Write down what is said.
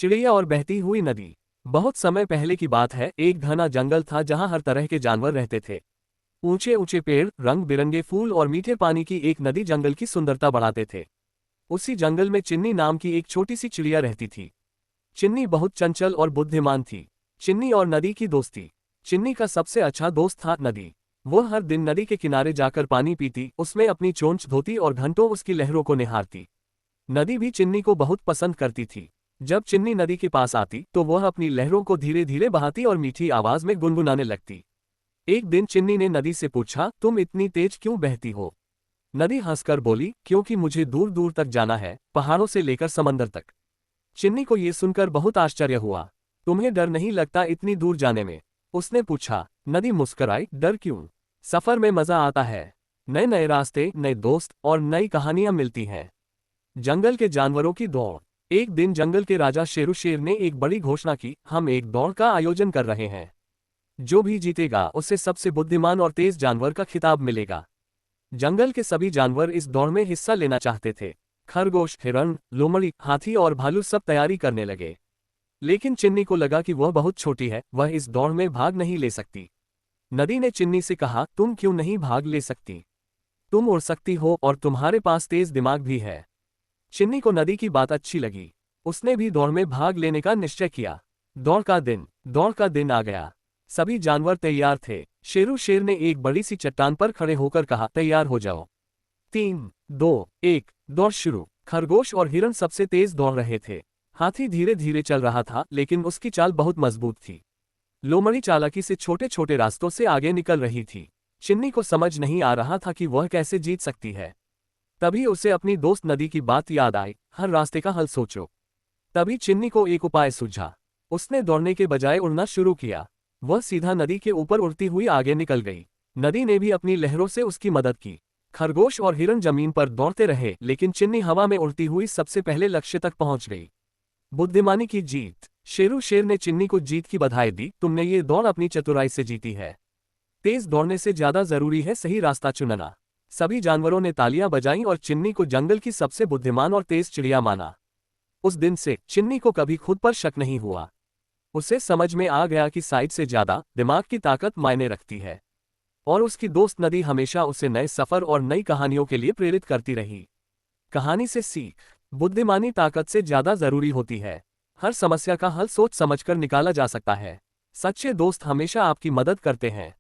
चिड़िया और बहती हुई नदी। बहुत समय पहले की बात है, एक घना जंगल था जहां हर तरह के जानवर रहते थे। ऊंचे ऊंचे पेड़, रंग बिरंगे फूल और मीठे पानी की एक नदी जंगल की सुंदरता बढ़ाते थे। उसी जंगल में चिन्नी नाम की एक छोटी सी चिड़िया रहती थी। चिन्नी बहुत चंचल और बुद्धिमान थी। चिन्नी और नदी की दोस्ती। चिन्नी का सबसे अच्छा दोस्त था नदी। वो हर दिन नदी के किनारे जाकर पानी पीती, उसमें अपनी चोंच धोती और घंटों उसकी लहरों को निहारती। नदी भी चिन्नी को बहुत पसंद करती थी। जब चिन्नी नदी के पास आती तो वह अपनी लहरों को धीरे धीरे बहाती और मीठी आवाज में गुनगुनाने लगती। एक दिन चिन्नी ने नदी से पूछा, तुम इतनी तेज क्यों बहती हो? नदी हंसकर बोली, क्योंकि मुझे दूर दूर तक जाना है, पहाड़ों से लेकर समंदर तक। चिन्नी को ये सुनकर बहुत आश्चर्य हुआ। तुम्हें डर नहीं लगता इतनी दूर जाने में? उसने पूछा। नदी मुस्कुराई, डर क्यों? सफर में मजा आता है। नए नए रास्ते, नए दोस्त और नई कहानियां मिलती हैं। जंगल के जानवरों की दौड़। एक दिन जंगल के राजा शेरू शेर ने एक बड़ी घोषणा की, हम एक दौड़ का आयोजन कर रहे हैं। जो भी जीतेगा उसे सबसे बुद्धिमान और तेज जानवर का खिताब मिलेगा। जंगल के सभी जानवर इस दौड़ में हिस्सा लेना चाहते थे। खरगोश, हिरण, लोमड़ी, हाथी और भालू सब तैयारी करने लगे। लेकिन चिन्नी को लगा कि वह बहुत छोटी है, वह इस दौड़ में भाग नहीं ले सकती। नदी ने चिन्नी से कहा, तुम क्यों नहीं भाग ले सकती? तुम उड़ सकती हो और तुम्हारे पास तेज दिमाग भी है। चिन्नी को नदी की बात अच्छी लगी। उसने भी दौड़ में भाग लेने का निश्चय किया। दौड़ का दिन आ गया। सभी जानवर तैयार थे। शेरू शेर ने एक बड़ी सी चट्टान पर खड़े होकर कहा, तैयार हो जाओ। 3, 2, 1, दौड़ शुरू। खरगोश और हिरण सबसे तेज दौड़ रहे थे। हाथी धीरे धीरे चल रहा था, लेकिन उसकी चाल बहुत मजबूत थी। लोमड़ी चालाकी से छोटे छोटे रास्तों से आगे निकल रही थी। चिन्नी को समझ नहीं आ रहा था कि वह कैसे जीत सकती है। तभी उसे अपनी दोस्त नदी की बात याद आई, हर रास्ते का हल सोचो। तभी चिन्नी को एक उपाय सूझा। उसने दौड़ने के बजाय उड़ना शुरू किया। वह सीधा नदी के ऊपर उड़ती हुई आगे निकल गई। नदी ने भी अपनी लहरों से उसकी मदद की। खरगोश और हिरण जमीन पर दौड़ते रहे, लेकिन चिन्नी हवा में उड़ती हुई सबसे पहले लक्ष्य तक पहुंच गई। बुद्धिमानी की जीत। शेरू शेर ने चिन्नी को जीत की बधाई दी, तुमने ये दौड़ अपनी चतुराई से जीती है। तेज दौड़ने से ज्यादा जरूरी है सही रास्ता चुनना। सभी जानवरों ने तालियां बजाईं और चिन्नी को जंगल की सबसे बुद्धिमान और तेज चिड़िया माना। उस दिन से चिन्नी को कभी खुद पर शक नहीं हुआ। उसे समझ में आ गया कि साइज से ज्यादा दिमाग की ताकत मायने रखती है। और उसकी दोस्त नदी हमेशा उसे नए सफर और नई कहानियों के लिए प्रेरित करती रही। कहानी से सीख। बुद्धिमानी ताकत से ज्यादा जरूरी होती है। हर समस्या का हल सोच समझकर निकाला जा सकता है। सच्चे दोस्त हमेशा आपकी मदद करते हैं।